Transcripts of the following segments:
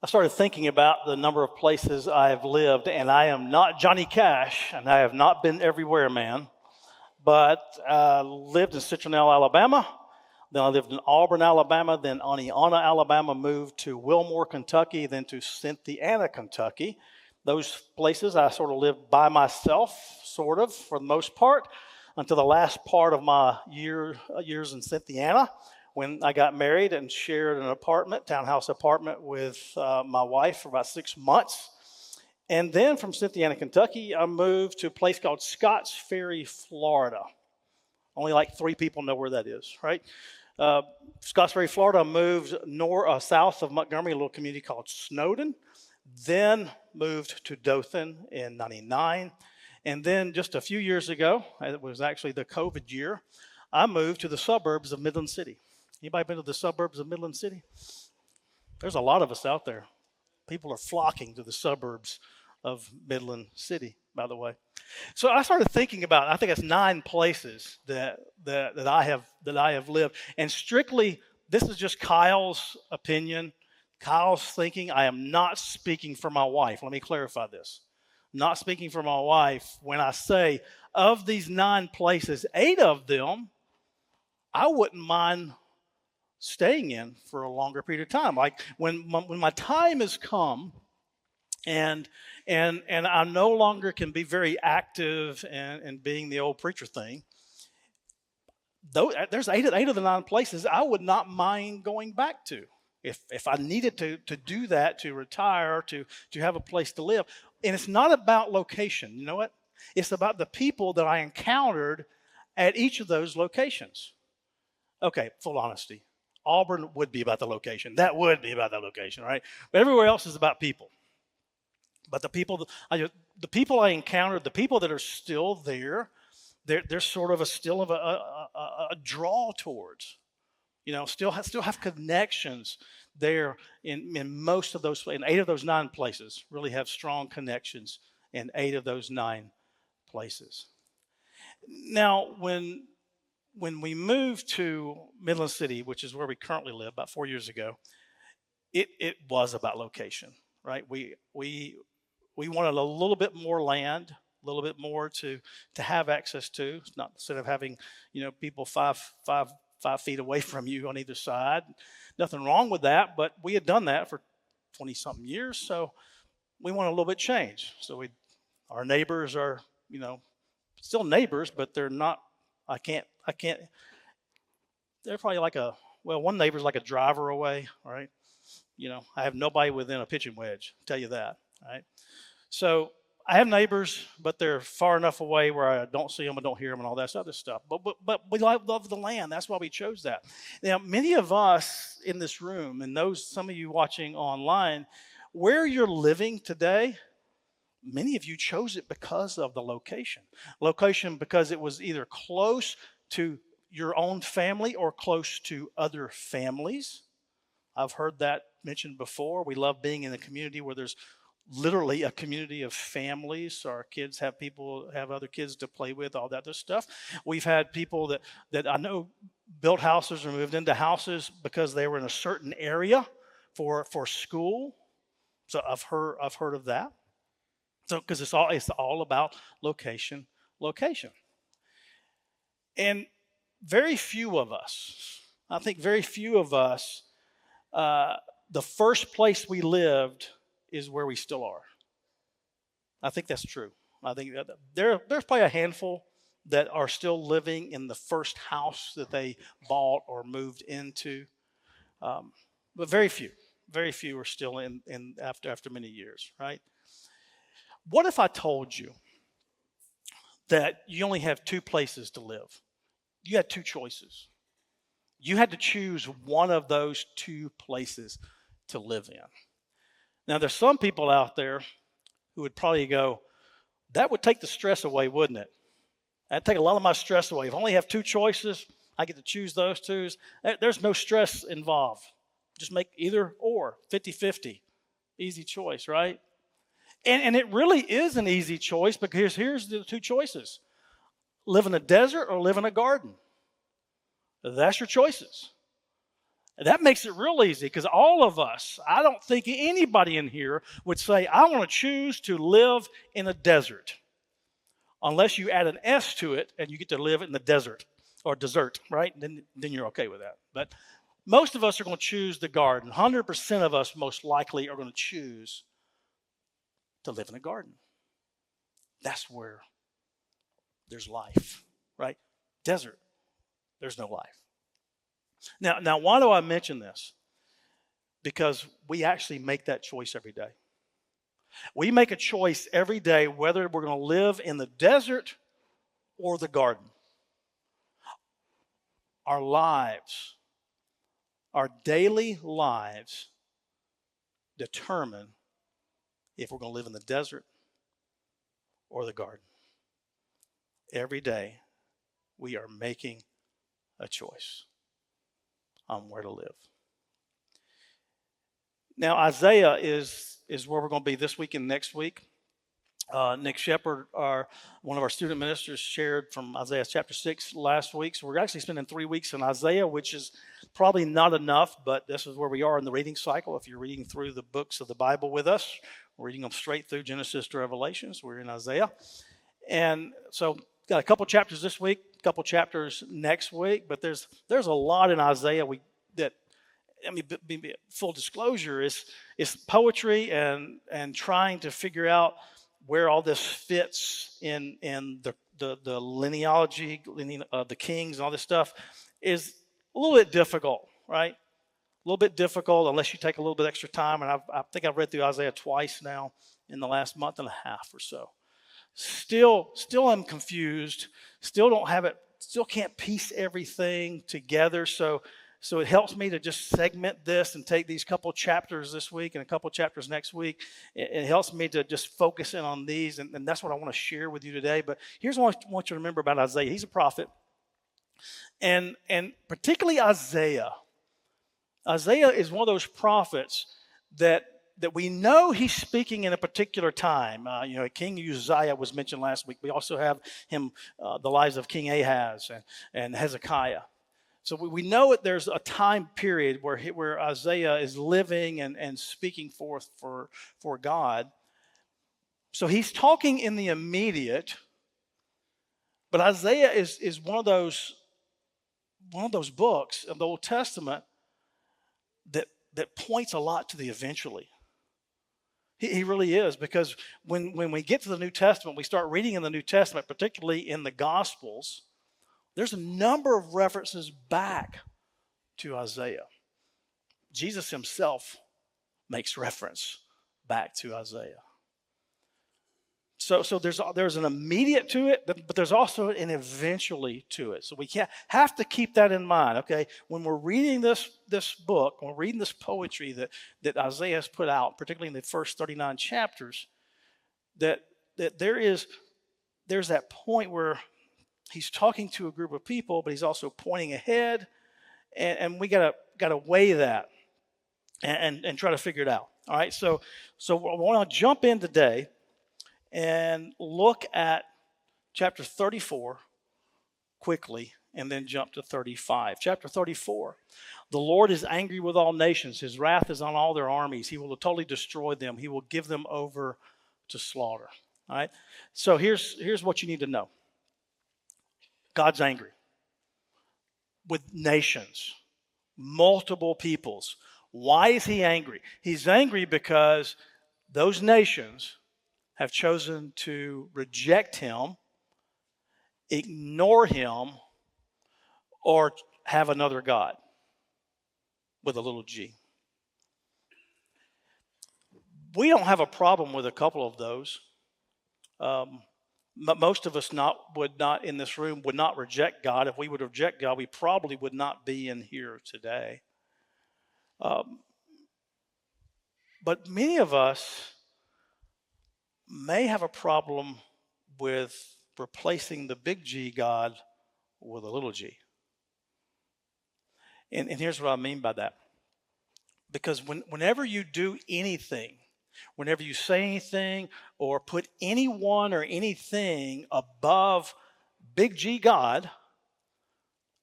I started thinking about the number of places I have lived, and I am not Johnny Cash, and I have not been everywhere, man. But lived in Citronelle, Alabama. Then I lived in Auburn, Alabama. Then Oneonta, Alabama. Moved to Wilmore, Kentucky. Then to Cynthiana, Kentucky. Those places I sort of lived by myself, sort of, for the most part, until the last part of my years in Cynthiana, when I got married and shared an apartment, townhouse apartment, with my wife for about 6 months. And then from Cynthiana, Kentucky, I moved to a place called Scotts Ferry, Florida. Only like 3 people know where that is, right? Scotts Ferry, Florida, I moved south of Montgomery, a little community called Snowden. Then moved to Dothan in '99. And then just a few years ago, it was actually the COVID year, I moved to the suburbs of Midland City. Anybody been to the suburbs of Midland City? There's a lot of us out there. People are flocking to the suburbs of Midland City, by the way. So I started thinking about, I think it's 9 places that I have lived. And strictly, this is just Kyle's opinion, Kyle's thinking. I am not speaking for my wife. Let me clarify this. Not speaking for my wife when I say of these 9 places, 8 of them I wouldn't mind staying in for a longer period of time. Like when my time has come and I no longer can be very active and being the old preacher thing, though there's 8 of the 9 places I would not mind going back to if I needed to do that, to retire, to have a place to live. And it's not about location. You know what? It's about the people that I encountered at each of those locations. Okay, full honesty. Auburn would be about the location. That would be about the location, right? But everywhere else is about people. But the people I encountered, the people that are still there, they're sort of a draw towards. You know, still have connections there in most of those, in 8 of those 9 places, really have strong connections in 8 of those 9 places. Now, when we moved to Midland City, which is where we currently live, about 4 years ago, it was about location, right? We wanted a little bit more land, a little bit more to have access to. It's not, instead of having, people five feet away from you on either side. Nothing wrong with that, but we had done that for 20-something years, so we want a little bit change. So our neighbors are, still neighbors, but they're not. I can't. They're probably one neighbor's like a driver away, right? I have nobody within a pitching wedge, I'll tell you that, right? So I have neighbors, but they're far enough away where I don't see them and don't hear them and all that other stuff. But we love the land. That's why we chose that. Now, many of us in this room, and some of you watching online, where you're living today, many of you chose it because of the location. Location because it was either close to your own family or close to other families. I've heard that mentioned before. We love being in a community where there's literally a community of families. So our kids have other kids to play with, all that other stuff. We've had people that I know built houses or moved into houses because they were in a certain area for school. So I've heard of that. So because it's all about location. And very few of us, the first place we lived is where we still are. I think that's true. I think that there's probably a handful that are still living in the first house that they bought or moved into, but very few are still in after many years, right? What if I told you that you only have 2 places to live? You had 2 choices. You had to choose one of those 2 places to live in. Now, there's some people out there who would probably go, that would take the stress away, wouldn't it? That'd take a lot of my stress away. If I only have 2 choices, I get to choose those 2. There's no stress involved. Just make either or, 50-50. Easy choice, right? And it really is an easy choice because here's the 2 choices. Live in a desert or live in a garden. That's your choices. That makes it real easy because all of us, I don't think anybody in here would say, I want to choose to live in a desert, unless you add an S to it and you get to live in the desert or desert, right? Then you're okay with that. But most of us are going to choose the garden. 100% of us most likely are going to choose to live in a garden. That's where there's life, right? Desert, there's no life. Now, why do I mention this? Because we actually make that choice every day. We make a choice every day whether we're going to live in the desert or the garden. Our lives, our daily lives, determine if we're going to live in the desert or the garden. Every day, we are making a choice on where to live. Now, Isaiah is where we're going to be this week and next week. Nick Shepard, one of our student ministers, shared from Isaiah chapter 6 last week. So we're actually spending 3 weeks in Isaiah, which is probably not enough, but this is where we are in the reading cycle. If you're reading through the books of the Bible with us, we're reading them straight through Genesis to Revelations. We're in Isaiah. And so got a couple chapters this week, a couple chapters next week, but there's a lot in Isaiah full disclosure, is poetry and trying to figure out where all this fits in the lineage of the kings and all this stuff is a little bit difficult, right? A little bit difficult unless you take a little bit extra time. And I think I've read through Isaiah twice now in the last month and a half or so. Still I'm confused. Still don't have it. Still can't piece everything together. So it helps me to just segment this and take these couple chapters this week and a couple chapters next week. It helps me to just focus in on these, and that's what I want to share with you today. But here's what I want you to remember about Isaiah. He's a prophet, and particularly Isaiah. Isaiah is one of those prophets that we know he's speaking in a particular time. King Uzziah was mentioned last week. We also have the lives of King Ahaz and Hezekiah. So we know that there's a time period where Isaiah is living and speaking forth for God. So he's talking in the immediate, but Isaiah is one of those books of the Old Testament that points a lot to the eventually. He really is, because when we get to the New Testament, we start reading in the New Testament, particularly in the Gospels, there's a number of references back to Isaiah. Jesus himself makes reference back to Isaiah. So there's an immediate to it, but there's also an eventually to it. So we have to keep that in mind, okay? When we're reading this book, when we're reading this poetry that Isaiah has put out, particularly in the first 39 chapters, that there's that point where he's talking to a group of people, but he's also pointing ahead, and we gotta weigh that and try to figure it out. All right, so I want to jump in today and look at chapter 34 quickly, and then jump to 35. Chapter 34. The Lord is angry with all nations. His wrath is on all their armies. He will totally destroy them. He will give them over to slaughter. All right. So here's what you need to know. God's angry with nations, multiple peoples. Why is he angry? He's angry because those nations have chosen to reject him, ignore him, or have another God with a little g. We don't have a problem with a couple of those. Most of us would not in this room would not reject God. If we would reject God, we probably would not be in here today. But many of us may have a problem with replacing the big G God with a little g. And here's what I mean by that. Because whenever you do anything, whenever you say anything or put anyone or anything above big G God,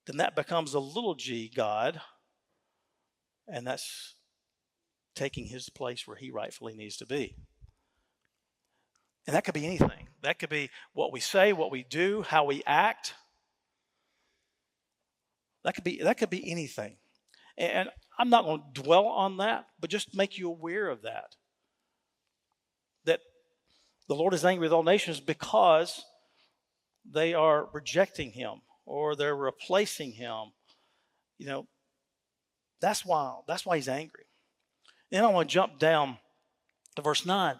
then that becomes a little g God And that's taking his place where he rightfully needs to be. And that could be anything. That could be what we say, what we do, how we act. That could be anything. And I'm not going to dwell on that, but just make you aware of that. That the Lord is angry with all nations because they are rejecting him or they're replacing him. That's why he's angry. Then I want to jump down to verse 9.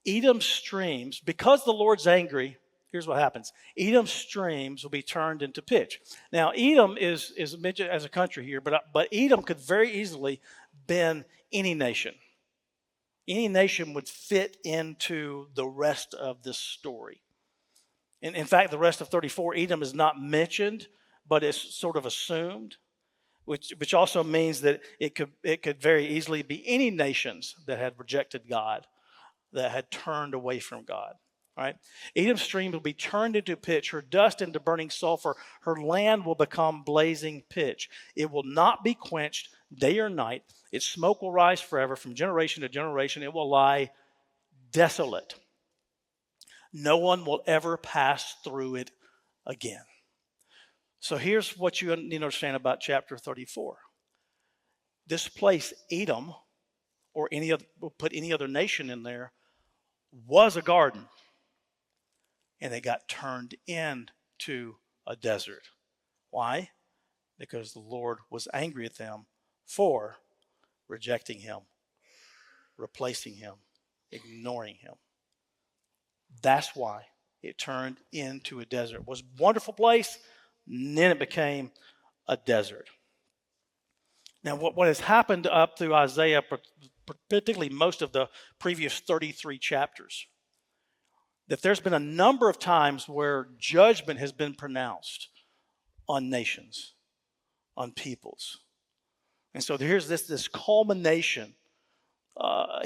Edom's streams, because the Lord's angry, here's what happens. Edom's streams will be turned into pitch. Now, Edom is mentioned as a country here, but Edom could very easily been any nation. Any nation would fit into the rest of this story. And in fact, the rest of 34, Edom is not mentioned, but it's sort of assumed, which also means that it could very easily be any nations that had rejected God, that had turned away from God. All right? Edom's stream will be turned into pitch, her dust into burning sulfur. Her land will become blazing pitch. It will not be quenched day or night. Its smoke will rise forever. From generation to generation, it will lie desolate. No one will ever pass through it again. So here's what you need to understand about chapter 34. This place, Edom, or we'll put any other nation in there, was a garden. And they got turned into a desert. Why? Because the Lord was angry at them for rejecting him, replacing him, ignoring him. That's why it turned into a desert. It was a wonderful place, and then it became a desert. Now, what has happened up through Isaiah, particularly most of the previous 33 chapters, that there's been a number of times where judgment has been pronounced on nations, on peoples. And so here's this culmination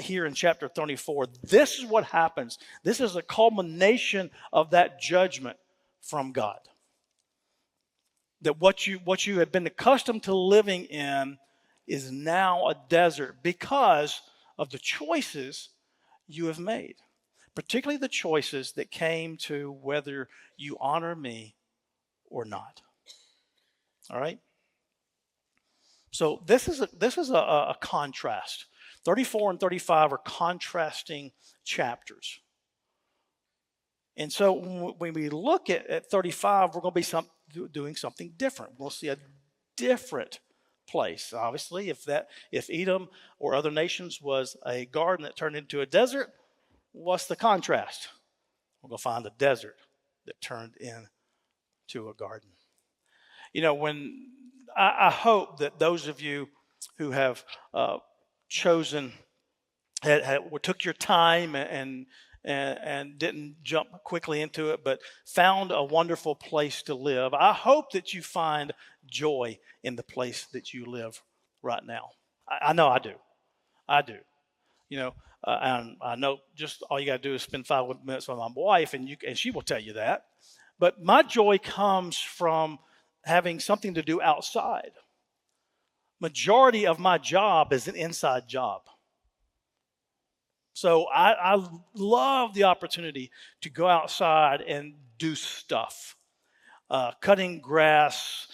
here in chapter 34. This is what happens. This is a culmination of that judgment from God. That what you have been accustomed to living in is now a desert because of the choices you have made. Particularly the choices that came to whether you honor me or not. All right? So this is a contrast. 34 and 35 are contrasting chapters. And so when we look at 35, we're going to be doing something different. We'll see a different place. Obviously, if Edom or other nations was a garden that turned into a desert, what's the contrast? We're going to find a desert that turned into a garden. When I hope that those of you who have chosen, took your time and didn't jump quickly into it, but found a wonderful place to live, I hope that you find joy in the place that you live right now. I know I do. I do. And I know just all you got to do is spend 5 minutes with my wife, and she will tell you that. But my joy comes from having something to do outside. Majority of my job is an inside job. So I love the opportunity to go outside and do stuff. Cutting grass,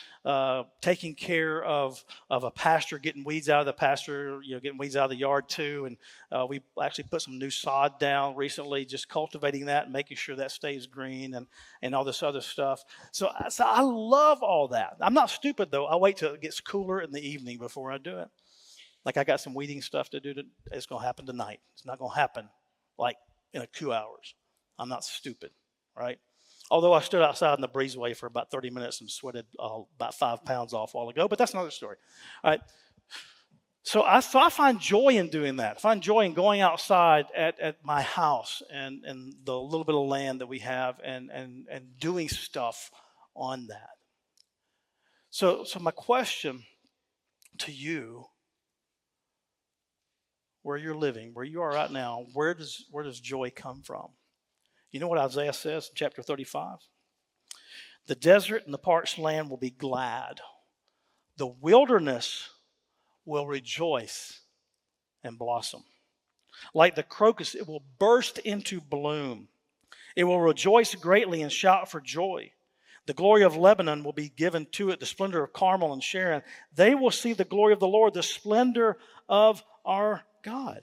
taking care of a pasture, getting weeds out of the pasture, getting weeds out of the yard too. And we actually put some new sod down recently, just cultivating that and making sure that stays green and all this other stuff. So I love all that. I'm not stupid though. I wait till it gets cooler in the evening before I do it. Like I got some weeding stuff to do. It's going to happen tonight. It's not going to happen like in 2 hours. I'm not stupid, right? Although I stood outside in the breezeway for about 30 minutes and sweated about 5 pounds off a while ago, but that's another story. All right. So I find joy in doing that. I find joy in going outside at my house and the little bit of land that we have and doing stuff on that. So my question to you, where you're living, where you are right now, where does joy come from? You know what Isaiah says in chapter 35? The desert and the parched land will be glad. The wilderness will rejoice and blossom. Like the crocus, it will burst into bloom. It will rejoice greatly and shout for joy. The glory of Lebanon will be given to it, the splendor of Carmel and Sharon. They will see the glory of the Lord, the splendor of our God.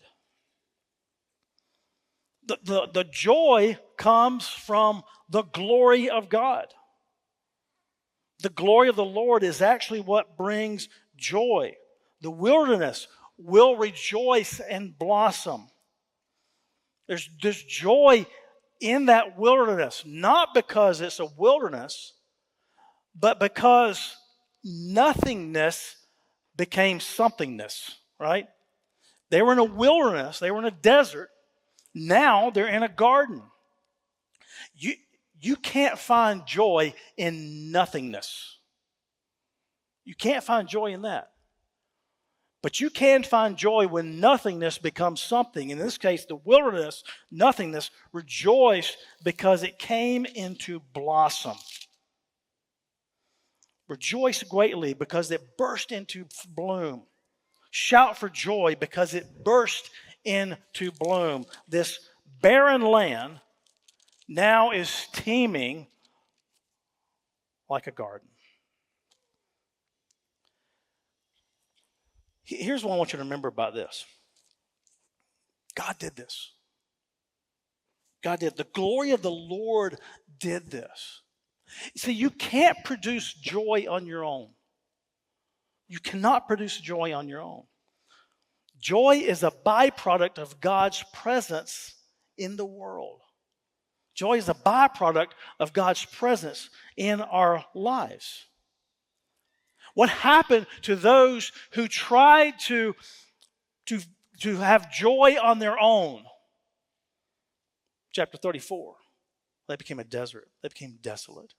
The joy comes from the glory of God. The glory of the Lord is actually what brings joy. The wilderness will rejoice and blossom. There's joy in that wilderness, not because it's a wilderness, but because nothingness became somethingness, right? They were in a wilderness, they were in a desert. Now they're in a garden. You can't find joy in nothingness. You can't find joy in that. But you can find joy when nothingness becomes something. In this case, the wilderness, nothingness, rejoiced because it came into blossom. Rejoice greatly because it burst into bloom. Shout for joy because it burst into bloom. This barren land now is teeming like a garden. Here's what I want you to remember about this. God did this. God did. The glory of the Lord did this. See, you can't produce joy on your own. You cannot produce joy on your own. Joy is a byproduct of God's presence in the world. Joy is a byproduct of God's presence in our lives. What happened to those who tried to have joy on their own? Chapter 34. They became a desert. They became desolate.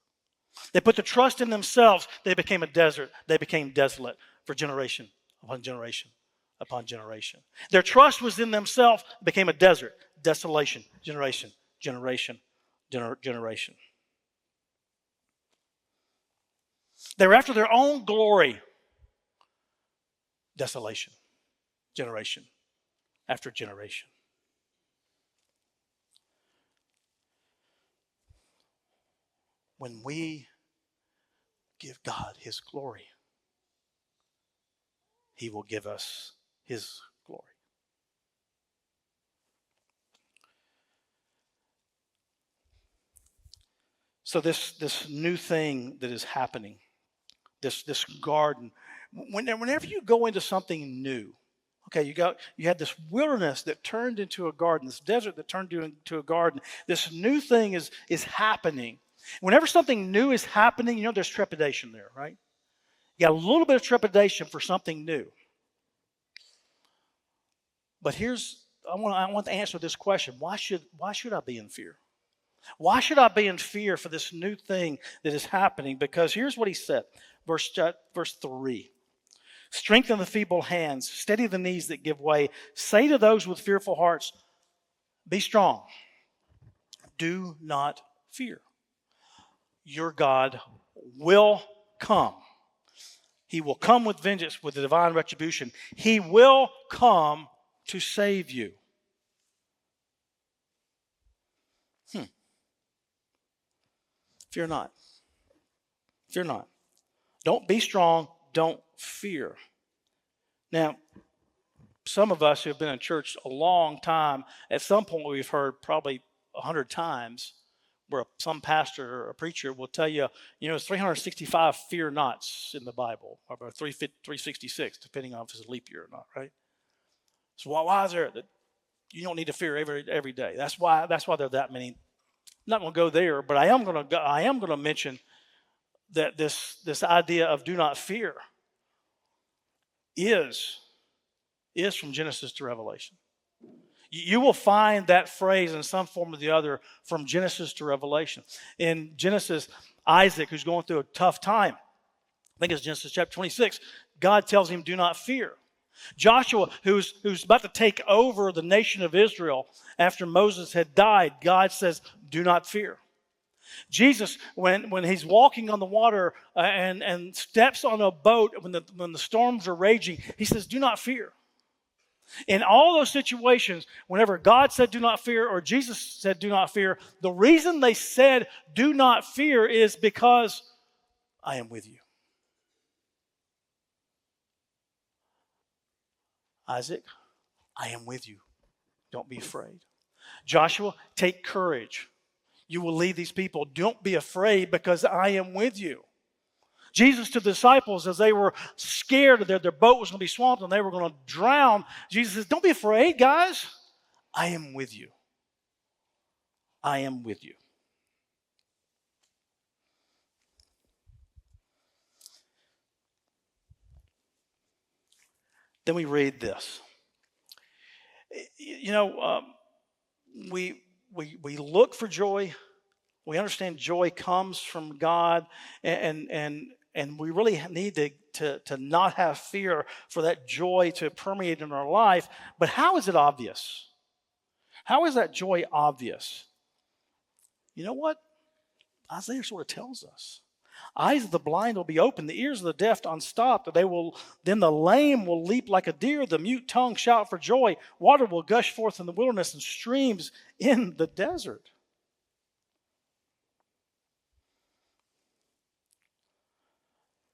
They put the trust in themselves. They became a desert. They became desolate for generation upon generation upon generation. Their trust was in themselves. Became a desert. Desolation. Generation. They were after their own glory. Desolation. Generation after generation. When we give God His glory, He will give us His glory. So this new thing that is happening, this garden, whenever you go into something new, okay, you had this wilderness that turned into a garden, this desert that turned into a garden. This new thing is happening. Whenever something new is happening, there's trepidation there, right? You got a little bit of trepidation for something new. But I want to answer this question. Why should I be in fear? Why should I be in fear for this new thing that is happening? Because here's what he said, verse 3. Strengthen the feeble hands, steady the knees that give way. Say to those with fearful hearts, be strong. Do not fear. Your God will come. He will come with vengeance, with the divine retribution. He will come to save you. Fear not. Fear not. Don't be strong. Don't fear. Now, some of us who have been in church a long time, at some point we've heard probably 100 times where some pastor or a preacher will tell you, it's 365 fear nots in the Bible, or 366, depending on if it's a leap year or not, right? So why is there that you don't need to fear every day? That's why there are that many. I'm not going to go there, but I am going to mention that this idea of do not fear is from Genesis to Revelation. You will find that phrase in some form or the other from Genesis to Revelation. In Genesis, Isaac, who's going through a tough time, I think it's Genesis chapter 26, God tells him, do not fear. Joshua, who's about to take over the nation of Israel after Moses had died, God says, do not fear. Jesus, when he's walking on the water and steps on a boat when the storms are raging, he says, do not fear. In all those situations, whenever God said do not fear or Jesus said do not fear, the reason they said do not fear is because I am with you. Isaac, I am with you. Don't be afraid. Joshua, take courage. You will lead these people. Don't be afraid because I am with you. Jesus to the disciples, as they were scared that their boat was going to be swamped and they were going to drown, Jesus says, don't be afraid, guys. I am with you. I am with you. Then we read this. You know, we look for joy. We understand joy comes from God, and we really need to not have fear for that joy to permeate in our life. But how is it obvious? How is that joy obvious? You know what? Isaiah sort of tells us. Eyes of the blind will be opened, the ears of the deaf unstopped. Then the lame will leap like a deer, the mute tongue shout for joy. Water will gush forth in the wilderness and streams in the desert.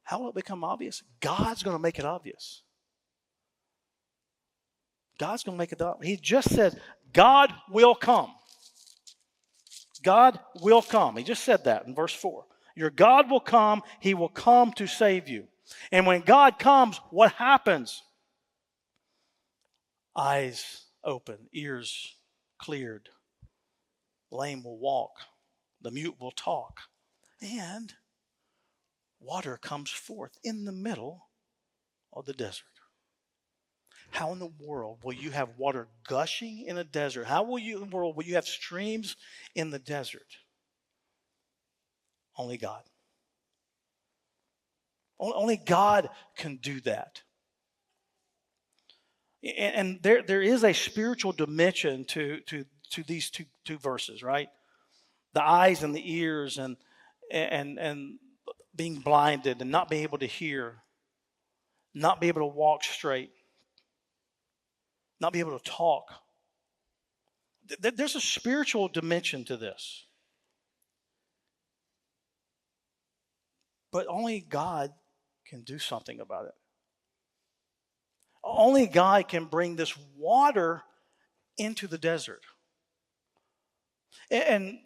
How will it become obvious? God's going to make it obvious. God's going to make it obvious. He just said, God will come. God will come. He just said that in verse 4. Your God will come. He will come to save you. And when God comes, what happens? Eyes open, ears cleared. Lame will walk. The mute will talk. And water comes forth in the middle of the desert. How in the world will you have water gushing in a desert? How will you in the world will you have streams in the desert? Only God. Only God can do that. And there is a spiritual dimension to these two verses, right? The eyes and the ears and being blinded and not being able to hear, not be able to walk straight, not be able to talk. There's a spiritual dimension to this. But only God can do something about it. Only God can bring this water into the desert. And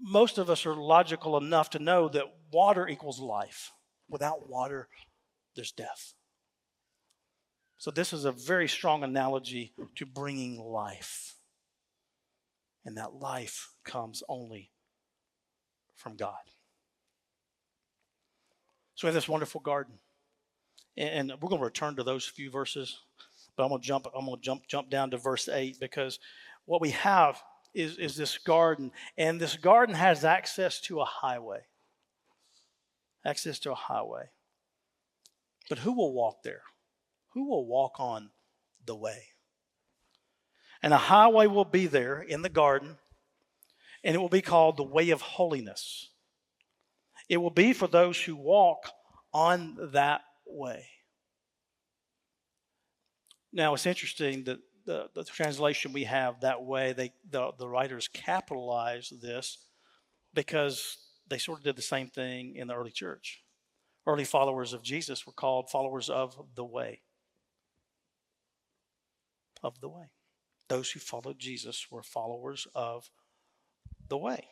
most of us are logical enough to know that water equals life. Without water, there's death. So this is a very strong analogy to bringing life. And that life comes only from God. So we have this wonderful garden. And we're going to return to those few verses, but I'm going to jump down to verse 8, because what we have is this garden, and this garden has access to a highway. Access to a highway. But who will walk there? Who will walk on the way? And a highway will be there in the garden, and it will be called the way of holiness. It will be for those who walk on that way. Now, it's interesting that the translation we have, that way, the writers capitalize this because they sort of did the same thing in the early church. Early followers of Jesus were called followers of the way. Of the way. Those who followed Jesus were followers of the way.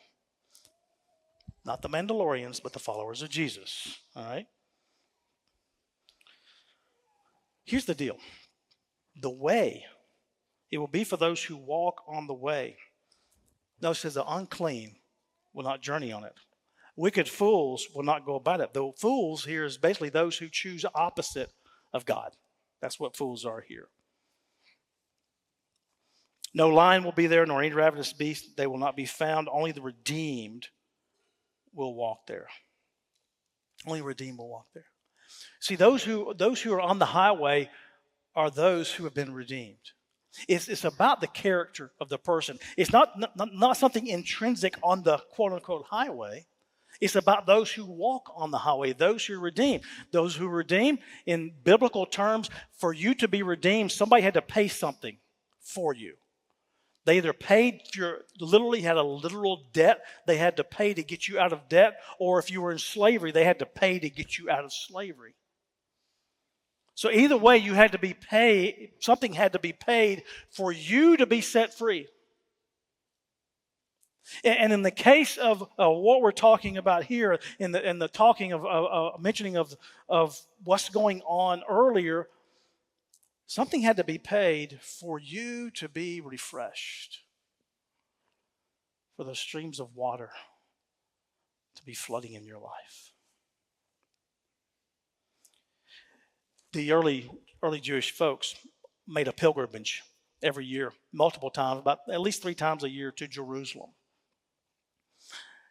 Not the Mandalorians, but the followers of Jesus. All right? Here's the deal. The way, it will be for those who walk on the way. Notice it says the unclean will not journey on it. Wicked fools will not go about it. The fools here is basically those who choose opposite of God. That's what fools are here. No lion will be there, nor any ravenous beast. They will not be found. Only the redeemed will walk there. Only redeemed will walk there. See, those who are on the highway are those who have been redeemed. It's about the character of the person. It's not something intrinsic on the quote-unquote highway. It's about those who walk on the highway, those who redeem. Those who redeem, in biblical terms, for you to be redeemed, somebody had to pay something for you. They either paid, literally had a literal debt they had to pay to get you out of debt, or if you were in slavery, they had to pay to get you out of slavery. So either way, you had to be paid, something had to be paid for you to be set free. And in the case of what we're talking about here, in the talking of mentioning of what's going on earlier, something had to be paid for you to be refreshed, for those streams of water to be flooding in your life. The early Jewish folks made a pilgrimage every year, multiple times, about at least 3 times a year, to Jerusalem.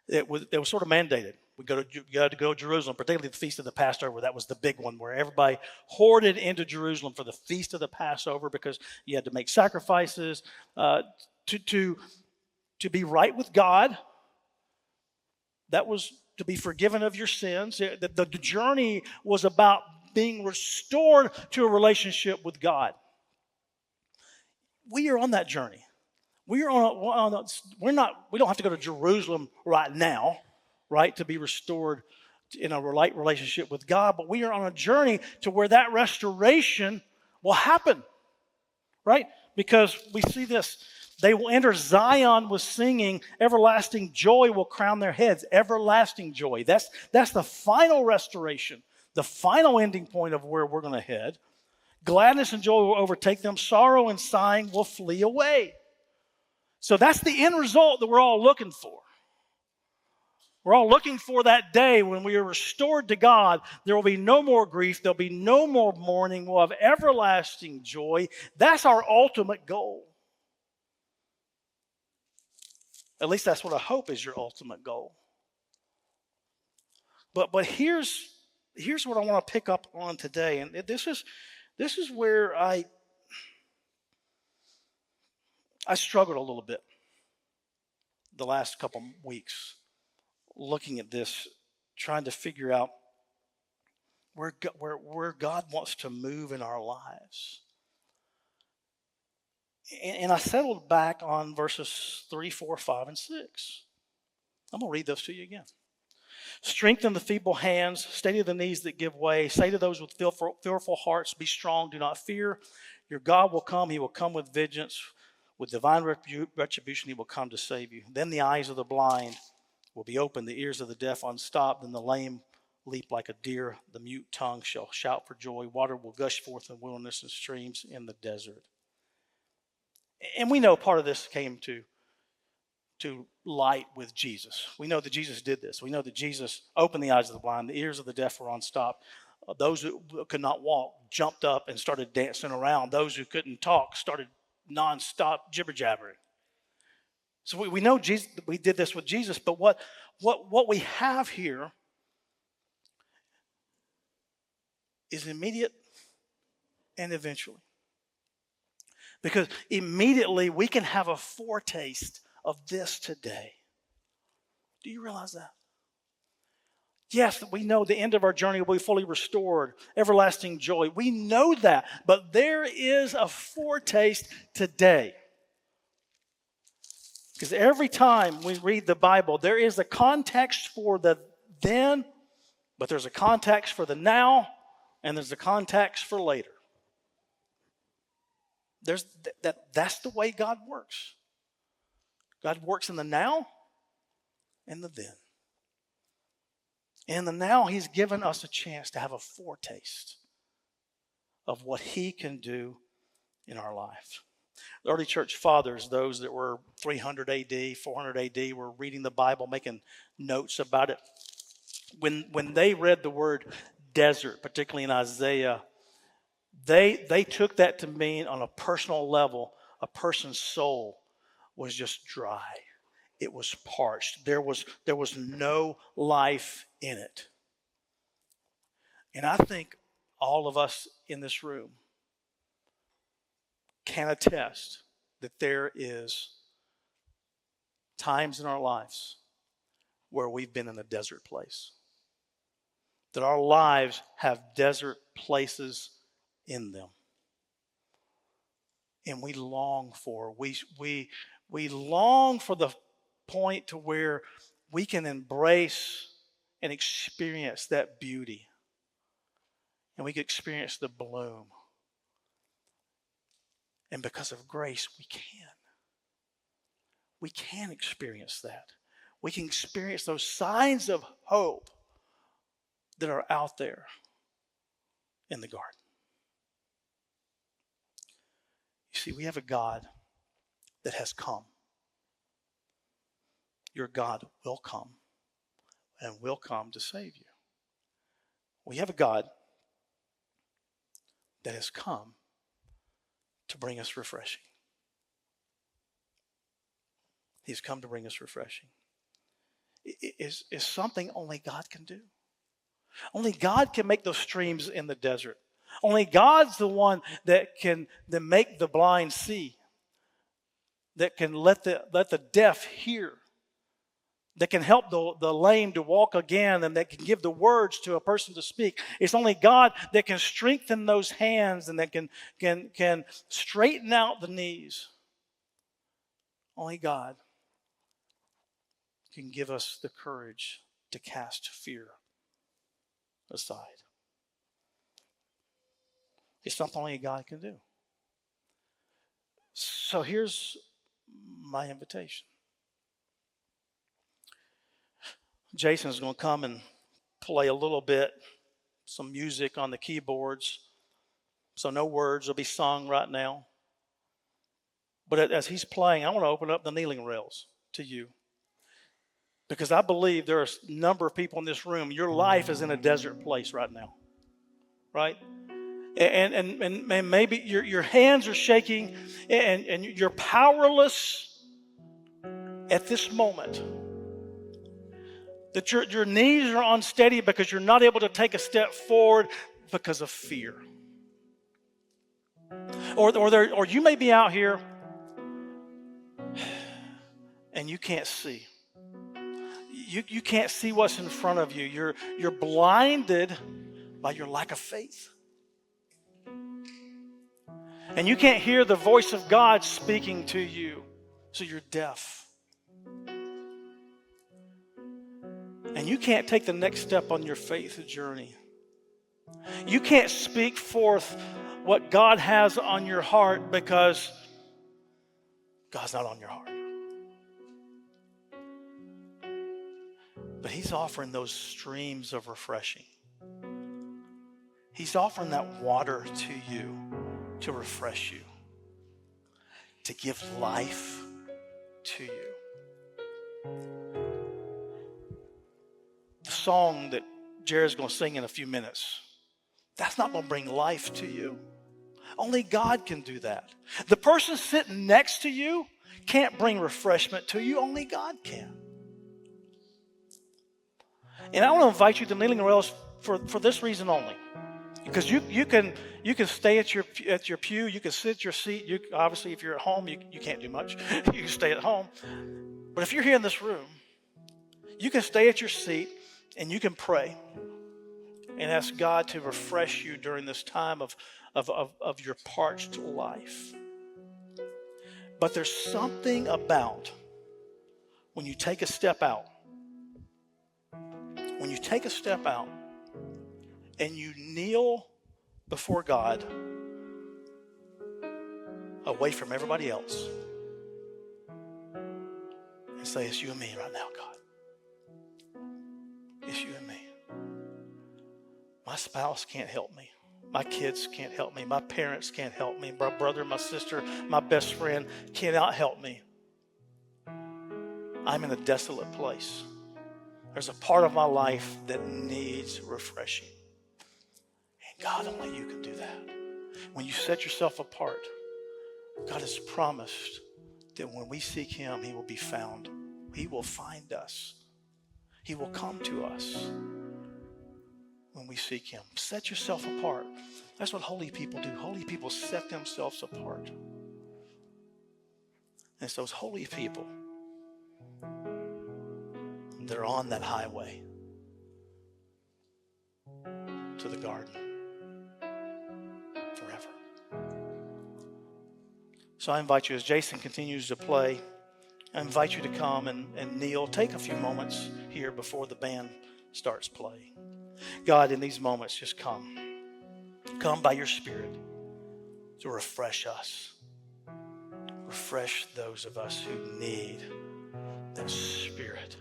It was sort of mandated. You had to go to Jerusalem, particularly the Feast of the Passover. That was the big one where everybody hoarded into Jerusalem for the Feast of the Passover, because you had to make sacrifices to be right with God. That was to be forgiven of your sins. The journey was about being restored to a relationship with God. We are on that journey. We don't have to go to Jerusalem right now, right, to be restored in a right relationship with God, but we are on a journey to where that restoration will happen, right? Because we see this. They will enter Zion with singing. Everlasting joy will crown their heads. Everlasting joy. That's the final restoration, the final ending point of where we're going to head. Gladness and joy will overtake them. Sorrow and sighing will flee away. So that's the end result that we're all looking for. We're all looking for that day when we are restored to God. There will be no more grief. There'll be no more mourning. We'll have everlasting joy. That's our ultimate goal. At least that's what I hope is your ultimate goal. But here's what I want to pick up on today. And this is where I struggled a little bit the last couple weeks, looking at this, trying to figure out where God wants to move in our lives. And I settled back on verses 3, 4, 5, and 6. I'm going to read those to you again. Strengthen the feeble hands, steady the knees that give way. Say to those with fearful hearts, be strong, do not fear. Your God will come. He will come with vengeance. With divine retribution, he will come to save you. Then the eyes of the blind will be opened, the ears of the deaf unstopped, and the lame leap like a deer. The mute tongue shall shout for joy. Water will gush forth in the wilderness and streams in the desert. And we know part of this came to light with Jesus. We know that Jesus did this. We know that Jesus opened the eyes of the blind. The ears of the deaf were unstopped. Those who could not walk jumped up and started dancing around. Those who couldn't talk started nonstop jibber-jabbering. So we know Jesus, we did this with Jesus, but what we have here is immediate and eventually. Because immediately we can have a foretaste of this today. Do you realize that? Yes, we know the end of our journey will be fully restored, everlasting joy. We know that, but there is a foretaste today. Because every time we read the Bible, there is a context for the then, but there's a context for the now, and there's a context for later. That's the way God works. God works in the now and the then. In the now, he's given us a chance to have a foretaste of what he can do in our life. The early church fathers, those that were 300 AD, 400 AD, were reading the Bible, making notes about it. When they read the word desert, particularly in Isaiah, they took that to mean on a personal level, a person's soul was just dry. It was parched. There was no life in it. And I think all of us in this room can attest that there is times in our lives where we've been in a desert place. That our lives have desert places in them. And we long for the point to where we can embrace and experience that beauty. And we can experience the bloom. And because of grace, we can. We can experience that. We can experience those signs of hope that are out there in the garden. You see, we have a God that has come. Your God will come and will come to save you. We have a God that has come to bring us refreshing. He's come to bring us refreshing. It is something only God can do. Only God can make those streams in the desert. Only God's the one that make the blind see, that can let the deaf hear, that can help the lame to walk again, and that can give the words to a person to speak. It's only God that can strengthen those hands and that can straighten out the knees. Only God can give us the courage to cast fear aside. It's something only God can do. So here's my invitation. Jason's going to come and play a little bit, some music on the keyboards. So no words will be sung right now. But as he's playing, I want to open up the kneeling rails to you. Because I believe there are a number of people in this room, your life is in a desert place right now. Right? And maybe your hands are shaking and you're powerless at this moment. That your knees are unsteady because you're not able to take a step forward because of fear. Or you may be out here and you can't see. You can't see what's in front of you. You're blinded by your lack of faith. And you can't hear the voice of God speaking to you, so you're deaf. And you can't take the next step on your faith journey. You can't speak forth what God has on your heart because God's not on your heart. But He's offering those streams of refreshing. He's offering that water to you to refresh you, to give life to you. The song that Jared's going to sing in a few minutes, that's not going to bring life to you. Only God can do that. The person sitting next to you can't bring refreshment to you. Only God can. And I want to invite you to kneeling rails for this reason only. Because you can stay at your pew, you can sit at your seat. Obviously, if you're at home, you can't do much. You can stay at home. But if you're here in this room, you can stay at your seat and you can pray and ask God to refresh you during this time of your parched life. But there's something about when you take a step out. When you take a step out and you kneel before God away from everybody else and say, it's you and me right now, God. It's you and me. My spouse can't help me. My kids can't help me. My parents can't help me. My brother, my sister, my best friend cannot help me. I'm in a desolate place. There's a part of my life that needs refreshing. And God, only you can do that. When you set yourself apart, God has promised that when we seek Him, He will be found. He will find us. He will come to us when we seek Him. Set yourself apart. That's what holy people do. Holy people set themselves apart. it's those holy people that are on that highway to the garden forever. So I invite you, as Jason continues to play, I invite you to come and kneel. Take a few moments here before the band starts playing. God, in these moments, just come. Come by your Spirit to refresh us. Refresh those of us who need that Spirit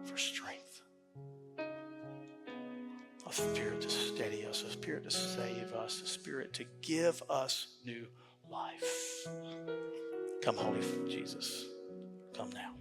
for strength. A Spirit to steady us, a Spirit to save us, a Spirit to give us new life. Come, Holy Jesus. Come now.